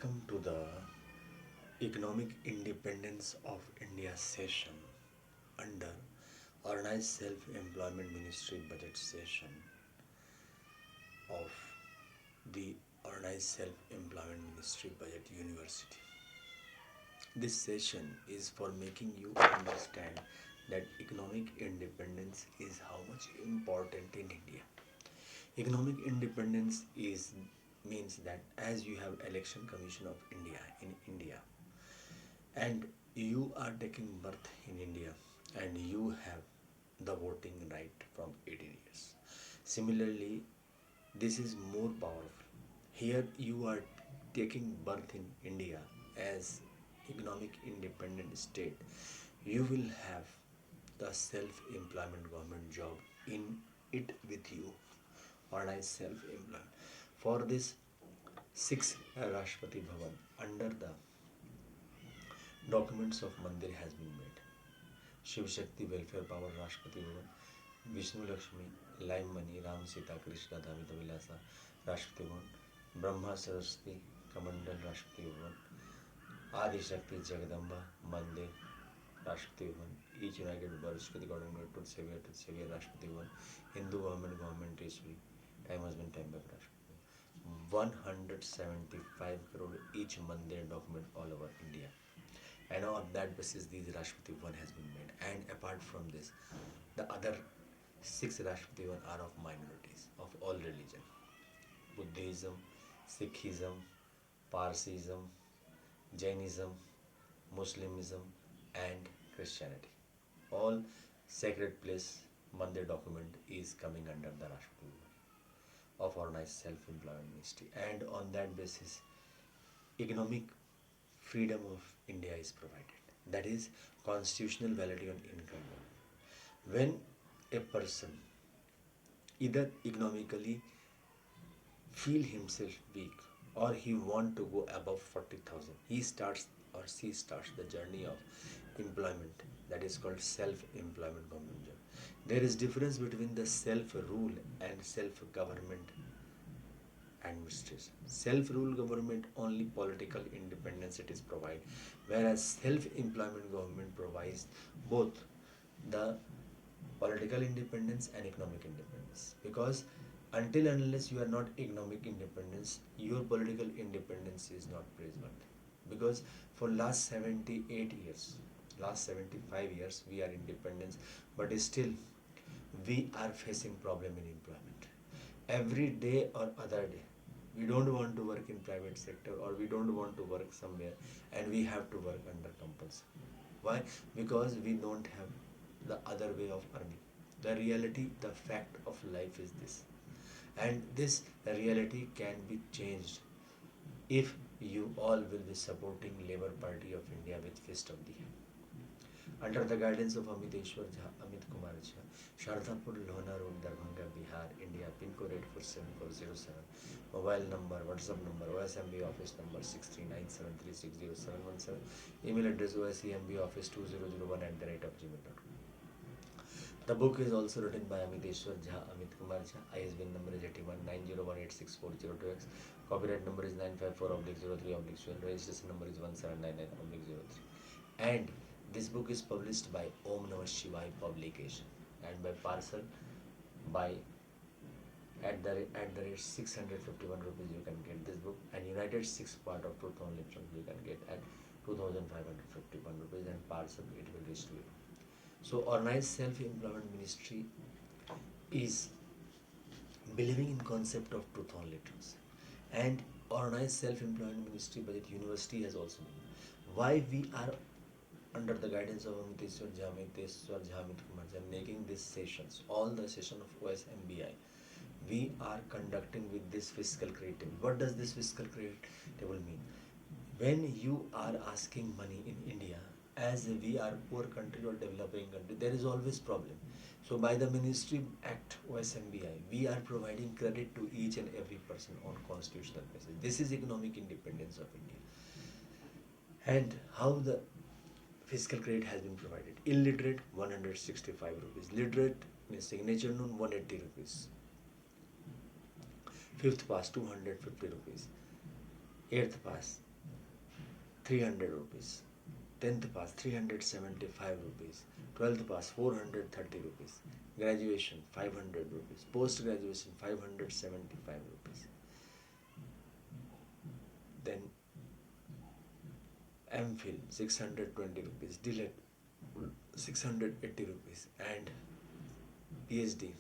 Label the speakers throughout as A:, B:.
A: Welcome to the Economic Independence of India session under Organized Self-Employment Ministry budget session of the Organized Self-Employment Ministry Budget University. This session is for making you understand that economic independence is how much important in India. Economic independence is means that as you have Election Commission of India in India and you are taking birth in India and you have the voting right from 18 years. Similarly, this is more powerful. Here you are taking birth in India as economic independent state. You will have the self-employment government job in it with you, organized self-employment. For this, 6 Rashtrapati Bhavan under the documents of Mandir has been made. Shiv Shakti Welfare Power Rashtrapati Bhavan, Vishnu Lakshmi, Lime Money, Ram Sita Krishna Damita Vilasa Rashtrapati Bhavan, Brahma Saraswati Kamandal Rashtrapati Bhavan, Adi Shakti Jagadamba Mandir Rashtrapati Bhavan, each united birth to the government to Savior Rashtrapati Bhavan, Hindu government Trishri, time has been time by Rashtrapati. 175 crore each mandir document all over India. And on that basis, these Rashtrapati Bhavan has been made. And apart from this, the other 6 Rashtrapati Bhavan are of minorities of all religion: Buddhism, Sikhism, Parsism, Jainism, Muslimism, and Christianity. All sacred place mandir document is coming under the Rashtrapati Bhavan of Organized Self-Employment Ministry, and on that basis economic freedom of India is provided, that is constitutional validity on income. When a person either economically feel himself weak or he want to go above 40,000, he starts or she starts the journey of employment, that is called self-employment government job. There is difference between the self-rule and self-government administration. Self-rule government only political independence it is provide, whereas self-employment government provides both the political independence and economic independence. Because until and unless you are not economic independence, your political independence is not praiseworthy. Because for last 78 years, last 75 years we are independence, but still we are facing problem in employment. Every day or other day, we don't want to work in private sector or we don't want to work somewhere and we have to work under compulsion. Why? Because we don't have the other way of earning. The reality, the fact of life is this. And this reality can be changed if you all will be supporting Labour Party of India with fist of the hand. Under the guidance of AmiteshswarJhaAmitKumarJha, Shardapur, Lohna Road, Darbhanga, Bihar, India, pin code 84747, mobile number, WhatsApp number, OSEMBI office number 63973600717, email address OSEMBIoffice2001@gmail.com. The book is also written by AmiteshswarJhaAmitKumarJha. ISBN number is 8190186402X. Copyright number is 954/03/12. Registration number is 1799/03. And this book is published by Om Namah Shivaya Publication and by parcel by at the rate 651 rupees you can get this book, and United 6 part of 2000 liters you can get at 2551 rupees, and parcel it will reach to you. So Organized Self-Employment Ministry is believing in concept of 2000 liters, and Organized Self-Employment Ministry Budget University has also been. Why we are under the guidance of AmiteshswarJhaAmitKumarJha making these sessions, all the session of OSMBI, we are conducting with this fiscal credit table. What does this fiscal credit table mean? When you are asking money in India, as we are poor country or developing country, there is always problem. So by the Ministry Act OSMBI, we are providing credit to each and every person on constitutional basis. This is economic independence of India. And how the fiscal credit has been provided: illiterate 165 rupees, literate means signature noon 180 rupees, 5th pass 250 rupees, 8th pass 300 rupees. 10th pass 375 rupees. 12th pass 430 rupees. Graduation 500 rupees. Post graduation 575 rupees. Then MPhil 620 rupees. DLET 680 rupees. And PhD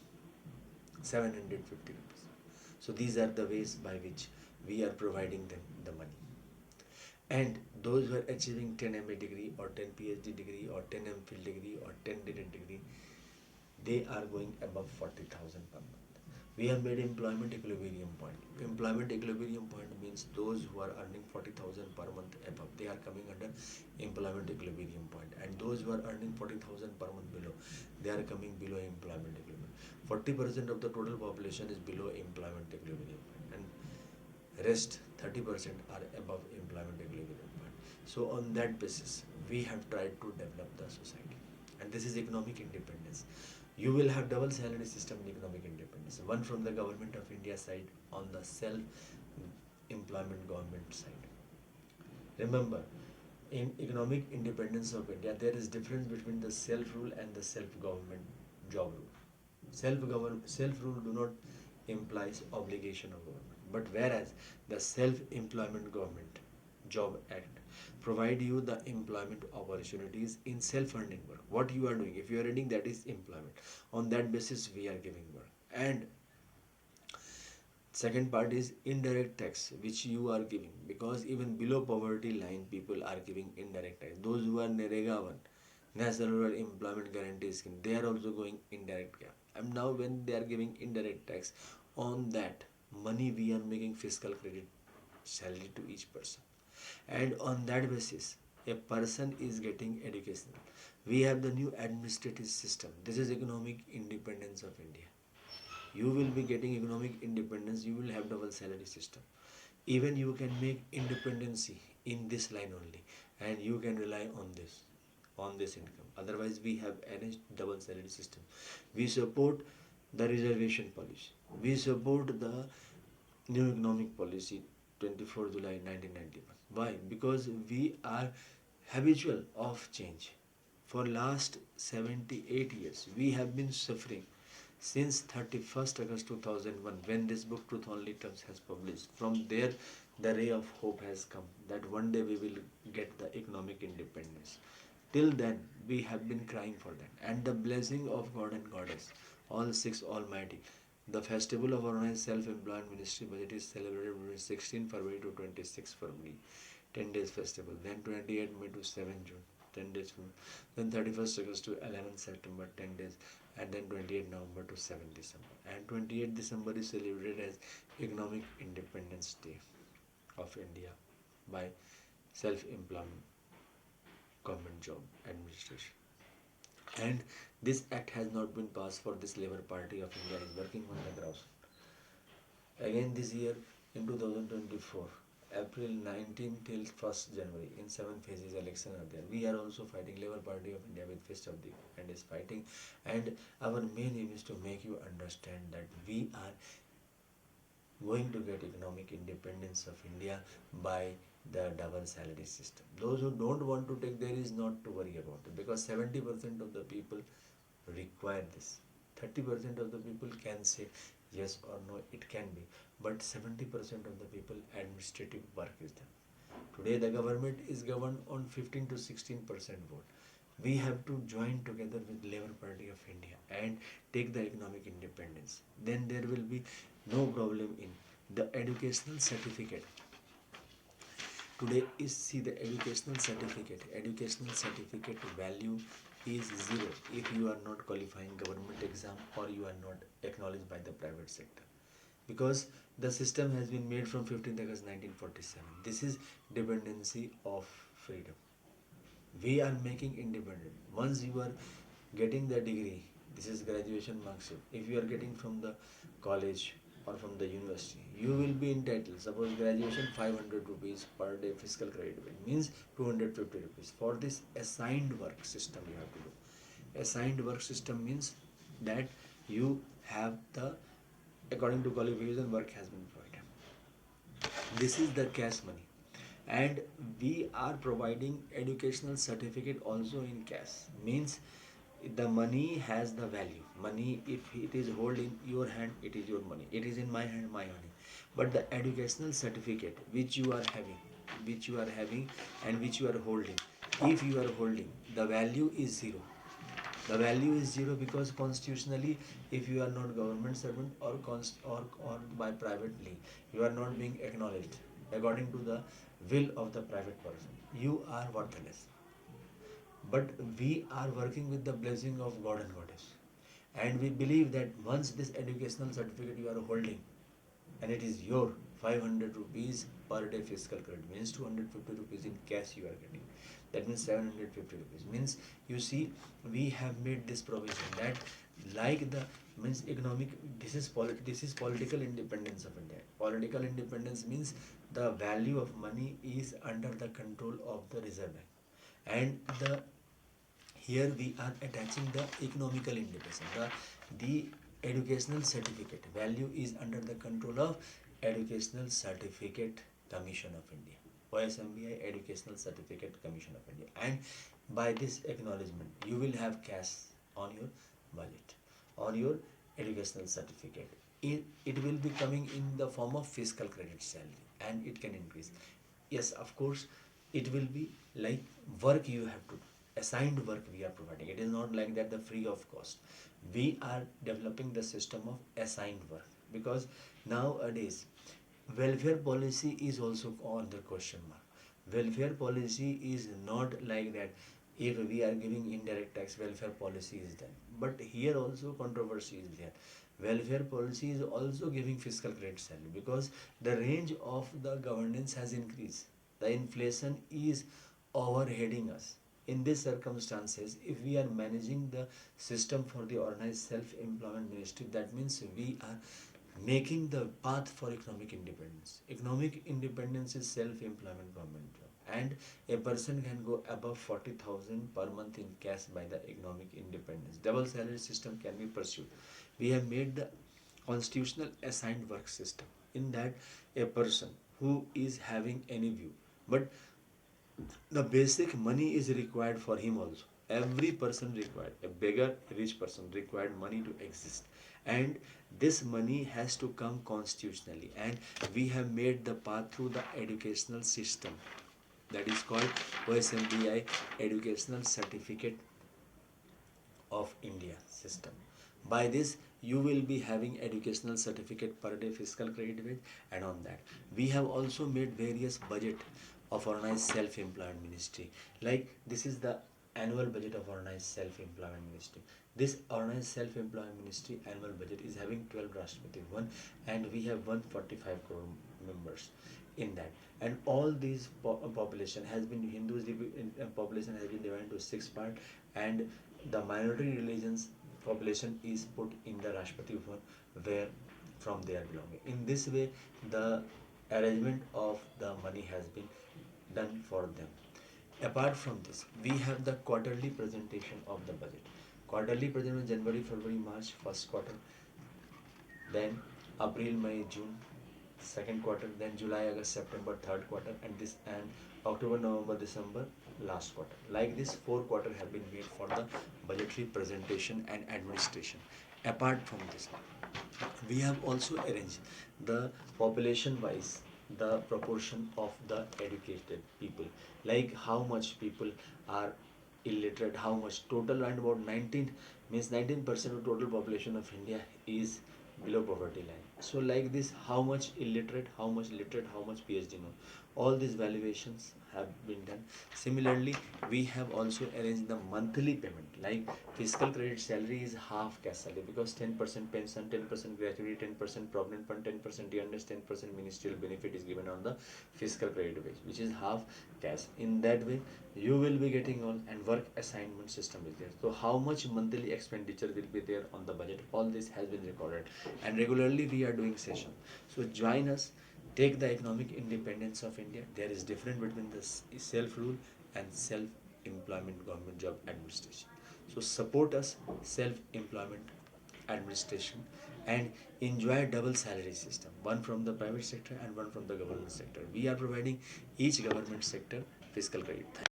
A: 750 rupees. So these are the ways by which we are providing them the money. And those who are achieving 10 MA degree or 10 PhD degree or 10 MPhil degree or 10 DLET degree, they are going above 40,000 per month. We have made employment equilibrium point. Employment equilibrium point means those who are earning 40,000 per month above, they are coming under employment equilibrium point. And those who are earning 40,000 per month below, they are coming below employment equilibrium. 40% of the total population is below employment equilibrium point, and rest 30% are above employment equilibrium point. So on that basis, we have tried to develop the society, and this is economic independence. You will have double salary system in economic independence. One from the government of India side, on the self-employment government side. Remember, in economic independence of India, there is difference between the self-rule and the self-government job rule. Self-rule do not implies obligation of government, but whereas the self-employment government job act provide you the employment opportunities in self-earning work. What you are doing, if you are earning, that is employment. On that basis, we are giving work. And second part is indirect tax, which you are giving, because even below poverty line, people are giving indirect tax. Those who are NREGA 1, National Rural Employment Guarantee Scheme, they are also going indirect tax. And now when they are giving indirect tax, on that money we are making fiscal credit salary to each person. And on that basis, a person is getting education. We have the new administrative system. This is economic independence of India. You will be getting economic independence, you will have double salary system. Even you can make independency in this line only, and you can rely on this income. Otherwise, we have arranged double salary system. We support the reservation policy. We support the new economic policy 24 July 1991. Why? Because we are habitual of change. For last 78 years, we have been suffering since 31st August 2001, when this book Truth Only Terms has published. From there, the ray of hope has come that one day we will get the economic independence. Till then, we have been crying for that. And the blessing of God and Goddess, all six Almighty, the festival of organized self-employed ministry budget is celebrated between 16 February to 26 February, 10 days festival. Then 28 May to 7 June, 10 days. Then 31st August to 11 September, 10 days. And then 28 November to 7 December. And 28 December is celebrated as Economic Independence Day of India by Self-Employment Government Job Administration. And this act has not been passed, for this Labour Party of India is working on the ground. Again this year, in 2024, April 19 till 1st January, in 7 phases election are there. We are also fighting. Labour Party of India with fist of the hand is fighting, and our main aim is to make you understand that we are going to get economic independence of India by the double salary system. Those who don't want to take, there is not to worry about it, because 70% of the people require this. 30% of the people can say yes or no, it can be, but 70% of the people administrative work is done. Today the government is governed on 15 to 16% vote. We have to join together with Labour Party of India and take the economic independence. Then there will be no problem in the educational certificate. Today is, see, the educational certificate value is 0 if you are not qualifying government exam or you are not acknowledged by the private sector, because the system has been made from 15th August 1947. This is dependency of freedom. We are making independent. Once you are getting the degree, this is graduation marksheet. If you are getting from the college or from the university, you will be entitled. Suppose graduation 500 rupees per day fiscal credit, means 250 rupees. For this assigned work system you have to do. Assigned work system means that you have the, according to qualification, work has been provided. This is the cash money. And we are providing educational certificate also in cash. Means the money has the value. Money, if it is hold in your hand, it is your money. It is in my hand, my money. But the educational certificate which you are having, and which you are holding, if you are holding, the value is zero. The value is zero because constitutionally, if you are not government servant or by privately, you are not being acknowledged according to the will of the private person. You are worthless. But we are working with the blessing of God and Goddess. And we believe that once this educational certificate you are holding, and it is your 500 rupees per day fiscal credit, means 250 rupees in cash you are getting. That means 750 rupees. Means you see, we have made this provision that like the means economic, this is political independence of India. Political independence means the value of money is under the control of the Reserve Bank. And the here we are attaching the economical independence. The educational certificate value is under the control of Educational Certificate Commission of India, OSMBI, Educational Certificate Commission of India. And by this acknowledgement, you will have cash on your budget, on your educational certificate. It will be coming in the form of fiscal credit salary, and it can increase. Yes, of course, it will be like work you have to do, assigned work we are providing. It is not like that the free of cost. We are developing the system of assigned work because nowadays welfare policy is also on the question mark. Welfare policy is not like that. If we are giving indirect tax, welfare policy is done. But here also controversy is there. Welfare policy is also giving fiscal credit salary because the range of the governance has increased. The inflation is overheading us. In these circumstances, if we are managing the system for the organized self-employment ministry, that means we are making the path for economic independence. Economic independence is self-employment government job, and a person can go above 40,000 per month in cash by the economic independence. Double salary system can be pursued. We have made the constitutional assigned work system in that a person who is having any view, but the basic money is required for him also. Every person required, a beggar, a rich person required money to exist, and this money has to come constitutionally. And we have made the path through the educational system, that is called OSMBI, Educational Certificate of India system. By this, you will be having educational certificate per day fiscal credit wage, and on that, we have also made various budget of organized self-employment ministry. Like this is the annual budget of organized self-employment ministry. This organized self-employment ministry annual budget is having 12 Rashtrapati one, and we have 145 crore members in that. And all these population has been Hindus population has been divided into 6 parts, and the minority religions population is put in the Rashtrapati one, where from they are belonging. In this way, the arrangement of the money has been done for them. Apart from this, we have the quarterly presentation of the budget. Quarterly presentation January, February, March, first quarter, then April, May, June, second quarter, then July, August, September, third quarter, and October, November, December, last quarter. Like this, 4 quarters have been made for the budgetary presentation and administration. Apart from this, we have also arranged the population wise the proportion of the educated people, like how much people are illiterate, how much total, and about 19 means 19% of total population of India is below poverty line. So like this, how much illiterate, how much literate, how much PhD know, all these valuations have been done. Similarly, we have also arranged the monthly payment, like fiscal credit salary is half cash salary because 10% pension, 10% gratuity, 10% provident fund, 10% DNS, 10% ministerial benefit is given on the fiscal credit wage, which is half cash. In that way, you will be getting all, and work assignment system is there. So how much monthly expenditure will be there on the budget, all this has been recorded, and regularly we are doing session. So join us, take the economic independence of India. There is difference between the self-rule and self-employment government job administration. So support us, self-employment administration and enjoy a double salary system, one from the private sector and one from the government sector. We are providing each government sector fiscal credit.